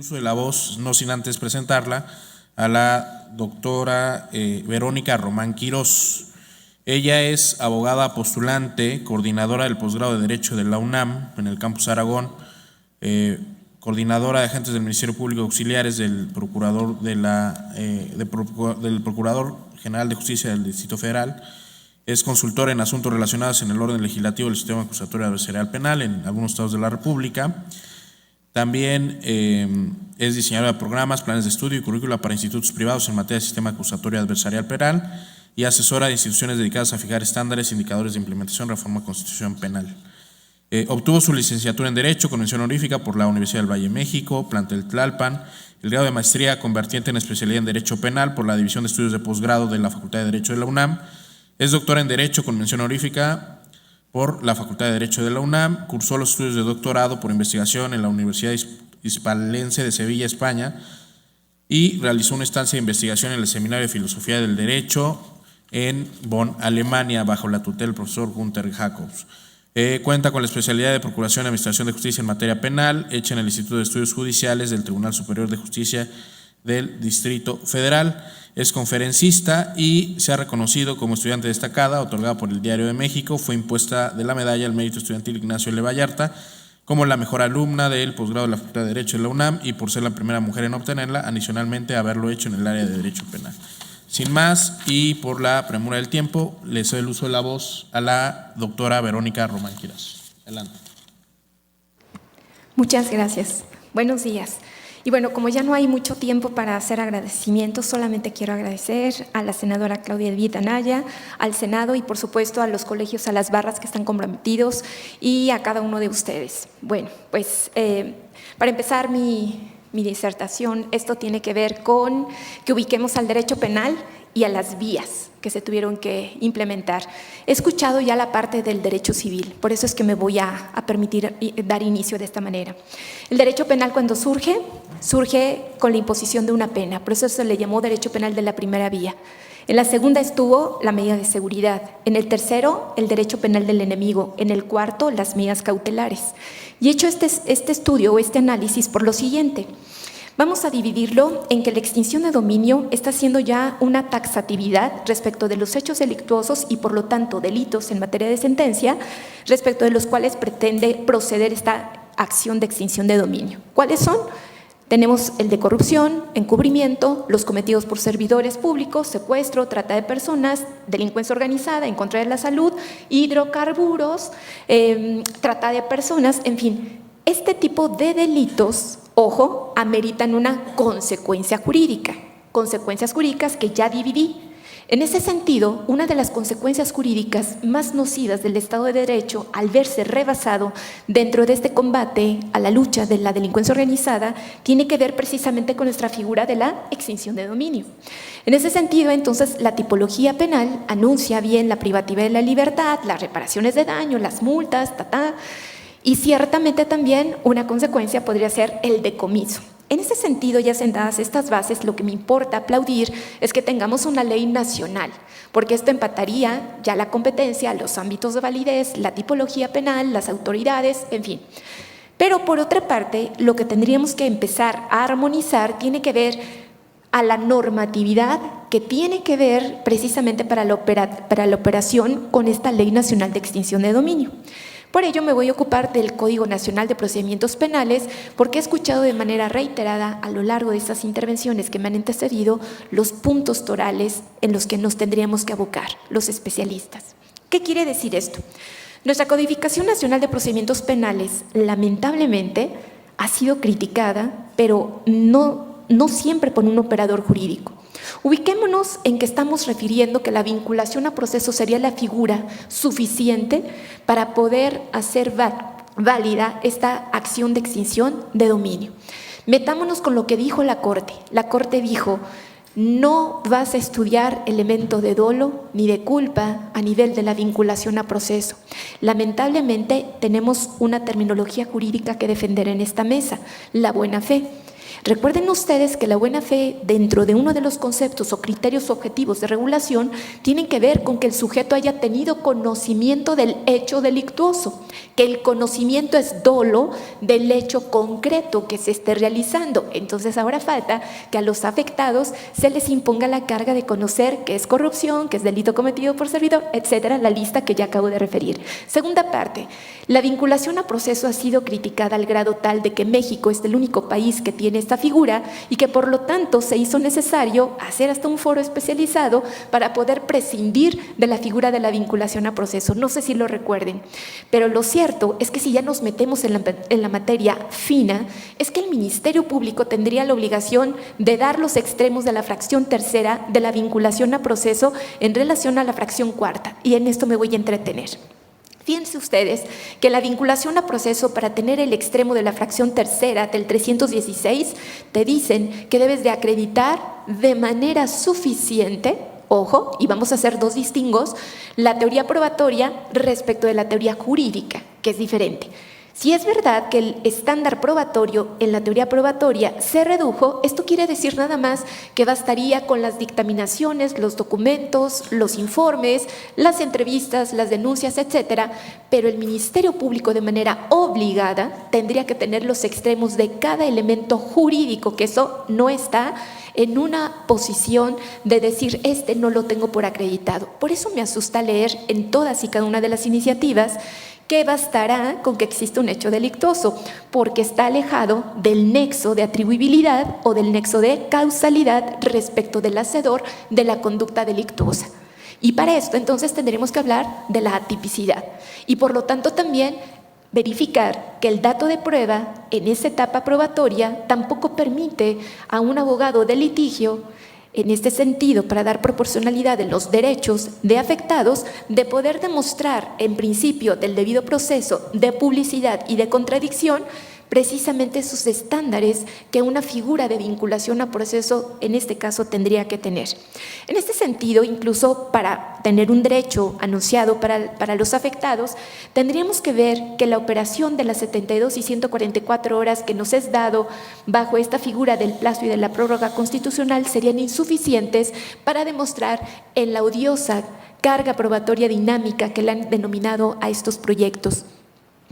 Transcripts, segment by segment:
uso de la voz, no sin antes presentarla, a la doctora Verónica Román Quirós. Ella es abogada postulante, coordinadora del posgrado de Derecho de la UNAM en el Campus Aragón, coordinadora de agentes del Ministerio Público Auxiliares del Procurador del Procurador General de Justicia del Distrito Federal. Es consultora en asuntos relacionados en el orden legislativo del sistema acusatorio adversarial penal en algunos estados de la República. También es diseñadora de programas, planes de estudio y currícula para institutos privados en materia de sistema acusatorio adversarial penal y asesora de instituciones dedicadas a fijar estándares e indicadores de implementación, reforma y constitución penal. Obtuvo su licenciatura en Derecho con mención honorífica por la Universidad del Valle de México, plantel Tlalpan, el grado de maestría con vertiente en especialidad en Derecho Penal por la División de Estudios de Posgrado de la Facultad de Derecho de la UNAM. Es doctora en Derecho con mención honorífica por la Facultad de Derecho de la UNAM, cursó los estudios de doctorado por investigación en la Universidad Hispalense de Sevilla, España, y realizó una estancia de investigación en el Seminario de Filosofía del Derecho en Bonn, Alemania, bajo la tutela del profesor Gunther Jacobs. Cuenta con la especialidad de Procuración y Administración de Justicia en materia penal, hecha en el Instituto de Estudios Judiciales del Tribunal Superior de Justicia del Distrito Federal. Es conferencista y se ha reconocido como estudiante destacada, otorgada por el Diario de México. Fue impuesta de la medalla al mérito estudiantil Ignacio L. Vallarta como la mejor alumna del posgrado de la Facultad de Derecho de la UNAM y por ser la primera mujer en obtenerla, adicionalmente haberlo hecho en el área de Derecho Penal. Sin más, y por la premura del tiempo, le doy el uso de la voz a la doctora Verónica Román Quirós. Adelante. Muchas gracias. Buenos días. Y bueno, como ya no hay mucho tiempo para hacer agradecimientos, solamente quiero agradecer a la senadora Claudia Edith Anaya, al Senado y por supuesto a los colegios, a las barras que están comprometidos y a cada uno de ustedes. Bueno, pues para empezar mi disertación, esto tiene que ver con que ubiquemos al derecho penal y a las vías que se tuvieron que implementar. He escuchado ya la parte del derecho civil, por eso es que me voy a permitir dar inicio de esta manera. El derecho penal cuando surge con la imposición de una pena, por eso se le llamó derecho penal de la primera vía. En la segunda estuvo la medida de seguridad, en el tercero el derecho penal del enemigo, en el cuarto las medidas cautelares. Y he hecho este estudio o este análisis por lo siguiente. Vamos a dividirlo en que la extinción de dominio está siendo ya una taxatividad respecto de los hechos delictuosos y por lo tanto delitos en materia de sentencia respecto de los cuales pretende proceder esta acción de extinción de dominio. ¿Cuáles son? Tenemos el de corrupción, encubrimiento, los cometidos por servidores públicos, secuestro, trata de personas, delincuencia organizada en contra de la salud, hidrocarburos, trata de personas, en fin. Este tipo de delitos, ojo, ameritan una consecuencia jurídica, consecuencias jurídicas que ya dividí. En ese sentido, una de las consecuencias jurídicas más nocivas del Estado de Derecho, al verse rebasado dentro de este combate a la lucha de la delincuencia organizada, tiene que ver precisamente con nuestra figura de la extinción de dominio. En ese sentido, entonces, la tipología penal anuncia bien la privativa de la libertad, las reparaciones de daño, las multas, y ciertamente también una consecuencia podría ser el decomiso. En ese sentido, ya sentadas estas bases, lo que me importa aplaudir es que tengamos una ley nacional, porque esto empataría ya la competencia, los ámbitos de validez, la tipología penal, las autoridades, en fin. Pero por otra parte, lo que tendríamos que empezar a armonizar tiene que ver a la normatividad que tiene que ver precisamente para la operación con esta Ley Nacional de Extinción de Dominio. Por ello me voy a ocupar del Código Nacional de Procedimientos Penales porque he escuchado de manera reiterada a lo largo de estas intervenciones que me han antecedido los puntos torales en los que nos tendríamos que abocar los especialistas. ¿Qué quiere decir esto? Nuestra Codificación Nacional de Procedimientos Penales lamentablemente ha sido criticada, pero no siempre por un operador jurídico. Ubiquémonos en que estamos refiriendo que la vinculación a proceso sería la figura suficiente para poder hacer válida esta acción de extinción de dominio. Metámonos con lo que dijo la Corte. La Corte dijo, no vas a estudiar elemento de dolo ni de culpa a nivel de la vinculación a proceso. Lamentablemente tenemos una terminología jurídica que defender en esta mesa, la buena fe. Recuerden ustedes que la buena fe, dentro de uno de los conceptos o criterios objetivos de regulación, tienen que ver con que el sujeto haya tenido conocimiento del hecho delictuoso, que el conocimiento es dolo del hecho concreto que se esté realizando. Entonces ahora falta que a los afectados se les imponga la carga de conocer qué es corrupción, qué es delito cometido por servidor, etcétera, la lista que ya acabo de referir. Segunda parte, la vinculación a proceso ha sido criticada al grado tal de que México es el único país que tiene esta figura y que por lo tanto se hizo necesario hacer hasta un foro especializado para poder prescindir de la figura de la vinculación a proceso. No sé si lo recuerden, pero lo cierto es que si ya nos metemos en la materia fina, es que el Ministerio Público tendría la obligación de dar los extremos de la fracción tercera de la vinculación a proceso en relación a la fracción cuarta, y en esto me voy a entretener. Fíjense ustedes que la vinculación a proceso, para tener el extremo de la fracción tercera del 316, te dicen que debes de acreditar de manera suficiente, ojo, y vamos a hacer dos distingos, la teoría probatoria respecto de la teoría jurídica, que es diferente. Si es verdad que el estándar probatorio en la teoría probatoria se redujo, esto quiere decir nada más que bastaría con las dictaminaciones, los documentos, los informes, las entrevistas, las denuncias, etcétera, pero el Ministerio Público de manera obligada tendría que tener los extremos de cada elemento jurídico, que eso no está en una posición de decir, este no lo tengo por acreditado. Por eso me asusta leer en todas y cada una de las iniciativas que bastará con que exista un hecho delictuoso, porque está alejado del nexo de atribuibilidad o del nexo de causalidad respecto del hacedor de la conducta delictuosa. Y para esto entonces tendremos que hablar de la atipicidad y por lo tanto también verificar que el dato de prueba en esa etapa probatoria tampoco permite a un abogado de litigio, en este sentido, para dar proporcionalidad en los derechos de afectados, de poder demostrar en principio del debido proceso de publicidad y de contradicción precisamente esos estándares que una figura de vinculación a proceso en este caso tendría que tener. En este sentido, incluso para tener un derecho anunciado para los afectados, tendríamos que ver que la operación de las 72 y 144 horas que nos es dado bajo esta figura del plazo y de la prórroga constitucional serían insuficientes para demostrar en la odiosa carga probatoria dinámica que le han denominado a estos proyectos,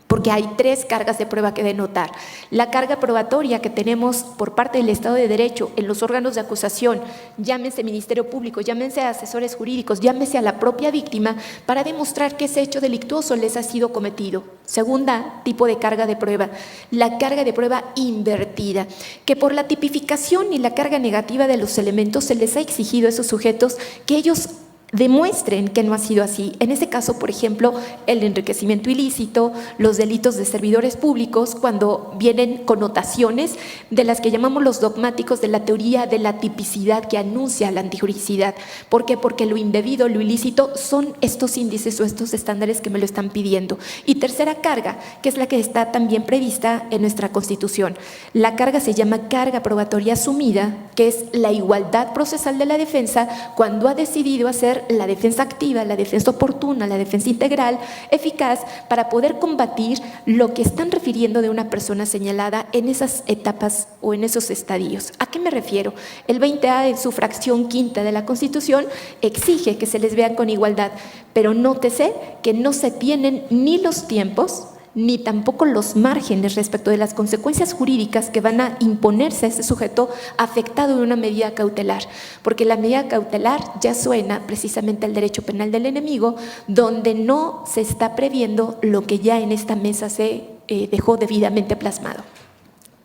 porque hay tres cargas de prueba que denotar. La carga probatoria que tenemos por parte del Estado de Derecho en los órganos de acusación, llámense Ministerio Público, llámense asesores jurídicos, llámense a la propia víctima, para demostrar que ese hecho delictuoso les ha sido cometido. Segunda tipo de carga de prueba, la carga de prueba invertida, que por la tipificación y la carga negativa de los elementos se les ha exigido a esos sujetos que ellos demuestren que no ha sido así. En ese caso, por ejemplo, el enriquecimiento ilícito, los delitos de servidores públicos, cuando vienen connotaciones de las que llamamos los dogmáticos de la teoría de la tipicidad que anuncia la antijuricidad. ¿Por qué? Porque lo indebido, lo ilícito son estos índices o estos estándares que me lo están pidiendo. Y tercera carga, que es la que está también prevista en nuestra Constitución. La carga se llama carga probatoria asumida, que es la igualdad procesal de la defensa cuando ha decidido hacer la defensa activa, la defensa oportuna, la defensa integral, eficaz para poder combatir lo que están refiriendo de una persona señalada en esas etapas o en esos estadios. ¿A qué me refiero? El 20A en su fracción quinta de la Constitución exige que se les vean con igualdad, pero nótese que no se tienen ni los tiempos ni tampoco los márgenes respecto de las consecuencias jurídicas que van a imponerse a ese sujeto afectado de una medida cautelar, porque la medida cautelar ya suena precisamente al derecho penal del enemigo, donde no se está previendo lo que ya en esta mesa se dejó debidamente plasmado.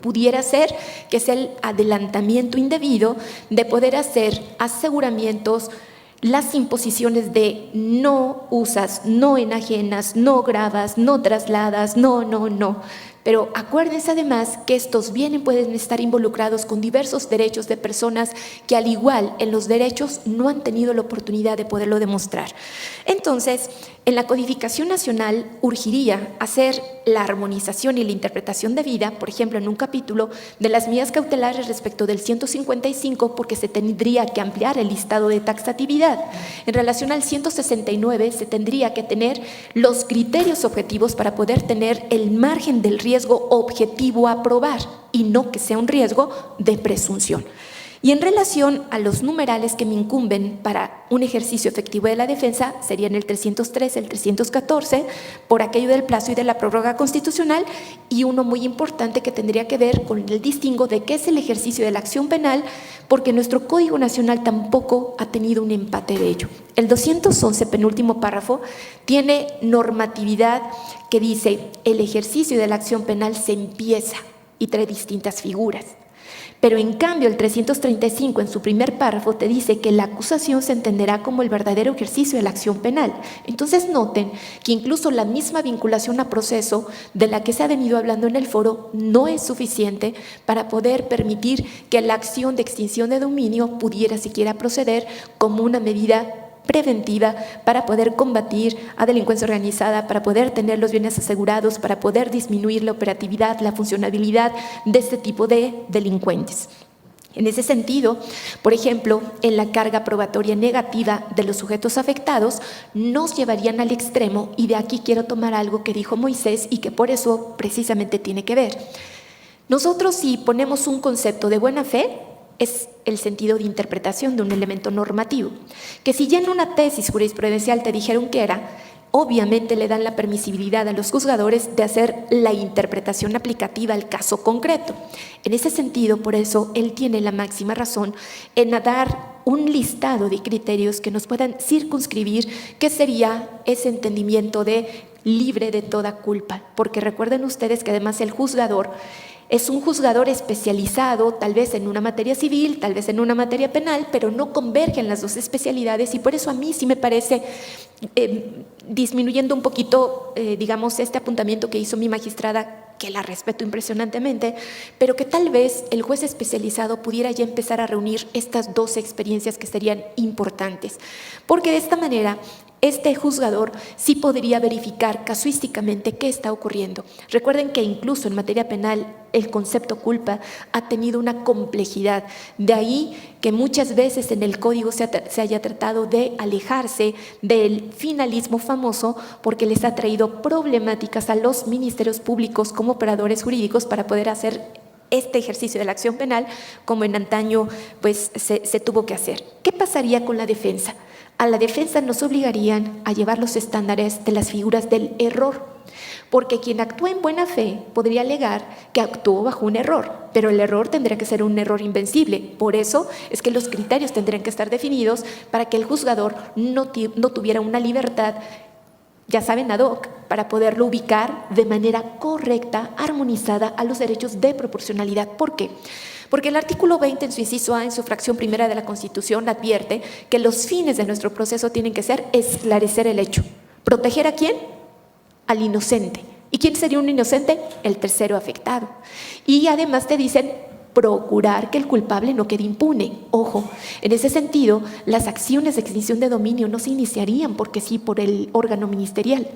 Pudiera ser que sea el adelantamiento indebido de poder hacer aseguramientos, las imposiciones de no usas, no enajenas, no grabas, no trasladas, no. Pero acuérdense además que estos bienes pueden estar involucrados con diversos derechos de personas que al igual en los derechos no han tenido la oportunidad de poderlo demostrar. Entonces, en la codificación nacional urgiría hacer la armonización y la interpretación debida, por ejemplo, en un capítulo de las medidas cautelares respecto del 155, porque se tendría que ampliar el listado de taxatividad. En relación al 169, se tendría que tener los criterios objetivos para poder tener el margen del riesgo riesgo objetivo a probar y no que sea un riesgo de presunción. Y en relación a los numerales que me incumben para un ejercicio efectivo de la defensa, serían el 303, el 314, por aquello del plazo y de la prórroga constitucional, y uno muy importante que tendría que ver con el distingo de qué es el ejercicio de la acción penal, porque nuestro Código Nacional tampoco ha tenido un empate de ello. El 211, penúltimo párrafo, tiene normatividad que dice: el ejercicio de la acción penal se empieza, y trae distintas figuras. Pero en cambio el 335 en su primer párrafo te dice que la acusación se entenderá como el verdadero ejercicio de la acción penal. Entonces noten que incluso la misma vinculación a proceso de la que se ha venido hablando en el foro no es suficiente para poder permitir que la acción de extinción de dominio pudiera siquiera proceder como una medida preventiva para poder combatir a delincuencia organizada, para poder tener los bienes asegurados, para poder disminuir la operatividad, la funcionabilidad de este tipo de delincuentes. En ese sentido, por ejemplo, en la carga probatoria negativa de los sujetos afectados, nos llevarían al extremo, y de aquí quiero tomar algo que dijo Moisés y que por eso precisamente tiene que ver. Nosotros, si ponemos un concepto de buena fe, es el sentido de interpretación de un elemento normativo, que si ya en una tesis jurisprudencial te dijeron que era, obviamente le dan la permisibilidad a los juzgadores de hacer la interpretación aplicativa al caso concreto. En ese sentido, por eso, él tiene la máxima razón en dar un listado de criterios que nos puedan circunscribir qué sería ese entendimiento de libre de toda culpa, porque recuerden ustedes que además el juzgador es un juzgador especializado, tal vez en una materia civil, tal vez en una materia penal, pero no convergen las dos especialidades, y por eso a mí sí me parece, disminuyendo un poquito, digamos, este apuntamiento que hizo mi magistrada, que la respeto impresionantemente, pero que tal vez el juez especializado pudiera ya empezar a reunir estas dos experiencias que serían importantes, porque de esta manera este juzgador sí podría verificar casuísticamente qué está ocurriendo. Recuerden que incluso en materia penal el concepto culpa ha tenido una complejidad, de ahí que muchas veces en el código se haya tratado de alejarse del finalismo famoso, porque les ha traído problemáticas a los ministerios públicos como operadores jurídicos para poder hacer este ejercicio de la acción penal como en antaño pues se tuvo que hacer. ¿Qué pasaría con la defensa? A la defensa nos obligarían a llevar los estándares de las figuras del error, porque quien actúa en buena fe podría alegar que actuó bajo un error, pero el error tendría que ser un error invencible. Por eso es que los criterios tendrían que estar definidos para que el juzgador no tuviera una libertad, ya saben, ad hoc, para poderlo ubicar de manera correcta, armonizada a los derechos de proporcionalidad. ¿Por qué? Porque el artículo 20 en su inciso A, en su fracción primera de la Constitución, advierte que los fines de nuestro proceso tienen que ser esclarecer el hecho. ¿Proteger a quién? Al inocente. ¿Y quién sería un inocente? El tercero afectado. Y además te dicen procurar que el culpable no quede impune. Ojo, en ese sentido, las acciones de extinción de dominio no se iniciarían porque sí por el órgano ministerial,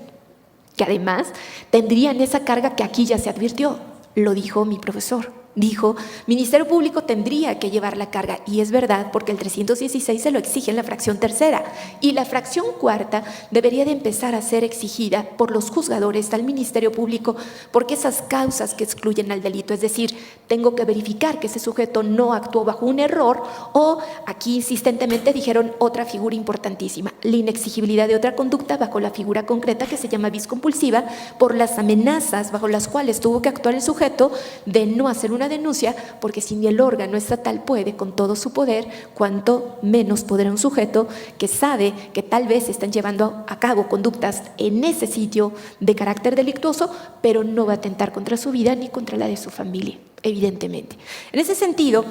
que además tendrían esa carga que aquí ya se advirtió. Lo dijo mi profesor. Dijo, Ministerio Público tendría que llevar la carga, y es verdad, porque el 316 se lo exige en la fracción tercera, y la fracción cuarta debería de empezar a ser exigida por los juzgadores al Ministerio Público, porque esas causas que excluyen al delito, es decir, tengo que verificar que ese sujeto no actuó bajo un error, o aquí insistentemente dijeron otra figura importantísima, la inexigibilidad de otra conducta bajo la figura concreta que se llama vis compulsiva, por las amenazas bajo las cuales tuvo que actuar el sujeto de no hacer una denuncia, porque si ni el órgano estatal puede con todo su poder, cuanto menos podrá un sujeto que sabe que tal vez están llevando a cabo conductas en ese sitio de carácter delictuoso, pero no va a atentar contra su vida ni contra la de su familia, evidentemente. En ese sentido,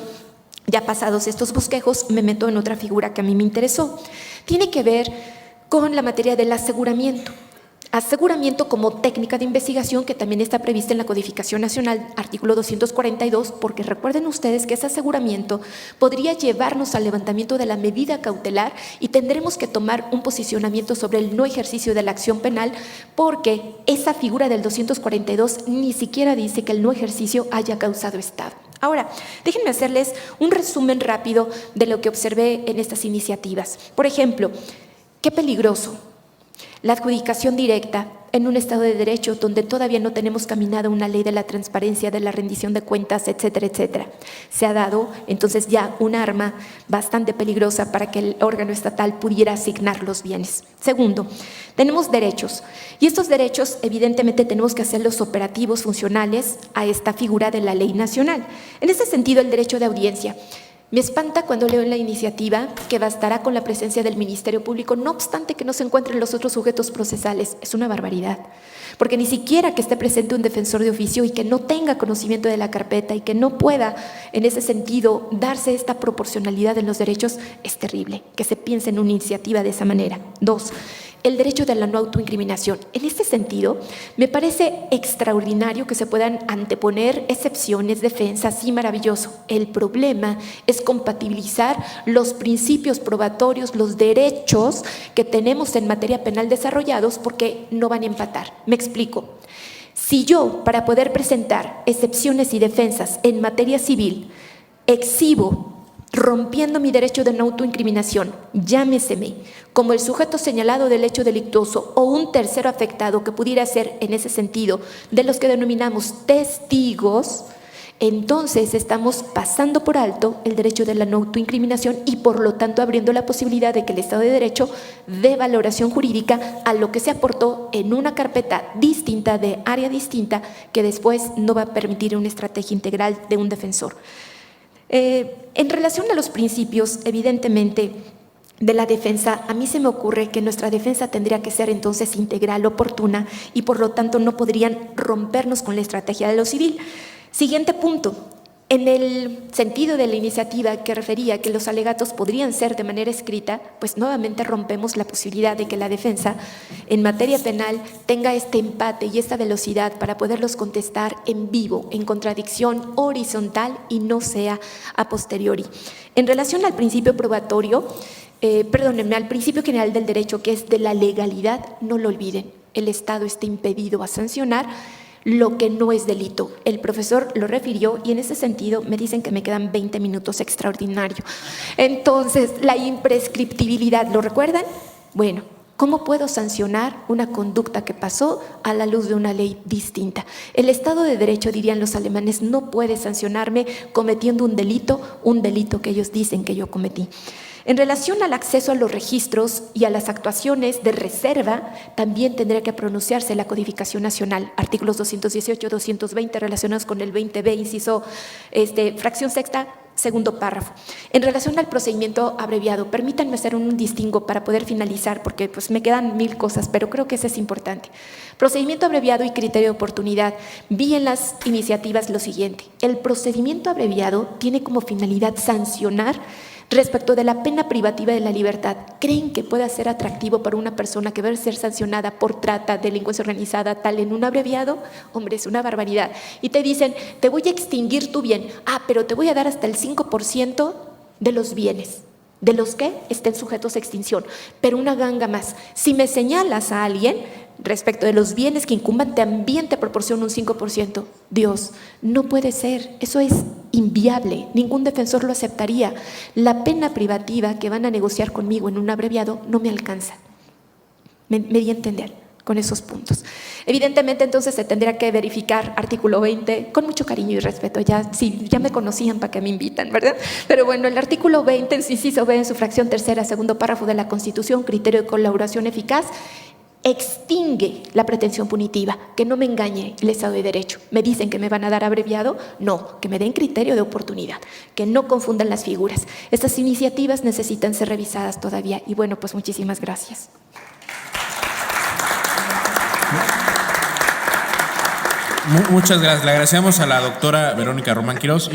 ya pasados estos bosquejos, me meto en otra figura que a mí me interesó. Tiene que ver con la materia del aseguramiento. Aseguramiento como técnica de investigación que también está prevista en la Codificación Nacional, artículo 242, porque recuerden ustedes que ese aseguramiento podría llevarnos al levantamiento de la medida cautelar y tendremos que tomar un posicionamiento sobre el no ejercicio de la acción penal, porque esa figura del 242 ni siquiera dice que el no ejercicio haya causado estado. Ahora, déjenme hacerles un resumen rápido de lo que observé en estas iniciativas. Por ejemplo, qué peligroso la adjudicación directa en un Estado de Derecho donde todavía no tenemos caminada una ley de la transparencia, de la rendición de cuentas, etcétera, etcétera. Se ha dado entonces ya un arma bastante peligrosa para que el órgano estatal pudiera asignar los bienes. Segundo, tenemos derechos y estos derechos evidentemente tenemos que hacerlos operativos, funcionales a esta figura de la ley nacional. En ese sentido, el derecho de audiencia. Me espanta cuando leo en la iniciativa que bastará con la presencia del Ministerio Público, no obstante que no se encuentren los otros sujetos procesales. Es una barbaridad, porque ni siquiera que esté presente un defensor de oficio y que no tenga conocimiento de la carpeta y que no pueda, en ese sentido, darse esta proporcionalidad en los derechos, es terrible que se piense en una iniciativa de esa manera. Dos, el derecho de la no autoincriminación. En este sentido, me parece extraordinario que se puedan anteponer excepciones, defensas, sí, maravilloso. El problema es compatibilizar los principios probatorios, los derechos que tenemos en materia penal desarrollados, porque no van a empatar. Me explico. Si yo, para poder presentar excepciones y defensas en materia civil, exhibo rompiendo mi derecho de no autoincriminación, llámeseme como el sujeto señalado del hecho delictuoso o un tercero afectado que pudiera ser, en ese sentido, de los que denominamos testigos, entonces estamos pasando por alto el derecho de la no autoincriminación y por lo tanto abriendo la posibilidad de que el Estado de Derecho dé valoración jurídica a lo que se aportó en una carpeta distinta, de área distinta, que después no va a permitir una estrategia integral de un defensor. En relación a los principios, evidentemente, de la defensa, a mí se me ocurre que nuestra defensa tendría que ser entonces integral, oportuna, y por lo tanto no podrían rompernos con la estrategia de lo civil. Siguiente punto. En el sentido de la iniciativa que refería que los alegatos podrían ser de manera escrita, pues nuevamente rompemos la posibilidad de que la defensa en materia penal tenga este empate y esta velocidad para poderlos contestar en vivo, en contradicción horizontal y no sea a posteriori. En relación al principio probatorio, al principio general del derecho, que es de la legalidad, no lo olviden, el Estado está impedido a sancionar lo que no es delito. El profesor lo refirió y en ese sentido me dicen que me quedan 20 minutos, extraordinario. Entonces, la imprescriptibilidad, ¿lo recuerdan? Bueno, ¿cómo puedo sancionar una conducta que pasó a la luz de una ley distinta? El Estado de Derecho, dirían los alemanes, no puede sancionarme cometiendo un delito que ellos dicen que yo cometí. En relación al acceso a los registros y a las actuaciones de reserva, también tendría que pronunciarse la Codificación Nacional, artículos 218, 220 relacionados con el 20b, inciso, fracción sexta, segundo párrafo. En relación al procedimiento abreviado, permítanme hacer un distingo para poder finalizar, porque pues me quedan 1000 cosas, pero creo que eso es importante. Procedimiento abreviado y criterio de oportunidad. Vi en las iniciativas lo siguiente: el procedimiento abreviado tiene como finalidad sancionar respecto de la pena privativa de la libertad. ¿Creen que pueda ser atractivo para una persona que va a ser sancionada por trata, delincuencia organizada, tal, en un abreviado? Hombre, es una barbaridad. Y te dicen, te voy a extinguir tu bien. Pero te voy a dar hasta el 5% de los bienes, de los que estén sujetos a extinción. Pero una ganga más. Si me señalas a alguien respecto de los bienes que incumban, también te proporciona un 5%. Dios, no puede ser. Eso es inviable. Ningún defensor lo aceptaría. La pena privativa que van a negociar conmigo en un abreviado no me alcanza. Me di a entender con esos puntos. Evidentemente, entonces, se tendría que verificar artículo 20, con mucho cariño y respeto. Ya me conocían, para que me invitan, ¿verdad? Pero bueno, el artículo 20, en su inciso B, en su fracción tercera, segundo párrafo de la Constitución, criterio de colaboración eficaz, extingue la pretensión punitiva. Que no me engañe el Estado de Derecho. Me dicen que me van a dar abreviado, no, que me den criterio de oportunidad, que no confundan las figuras. Estas iniciativas necesitan ser revisadas todavía y bueno, pues muchísimas gracias. Muchas gracias. Le agradecemos a la doctora Verónica Román Quirós.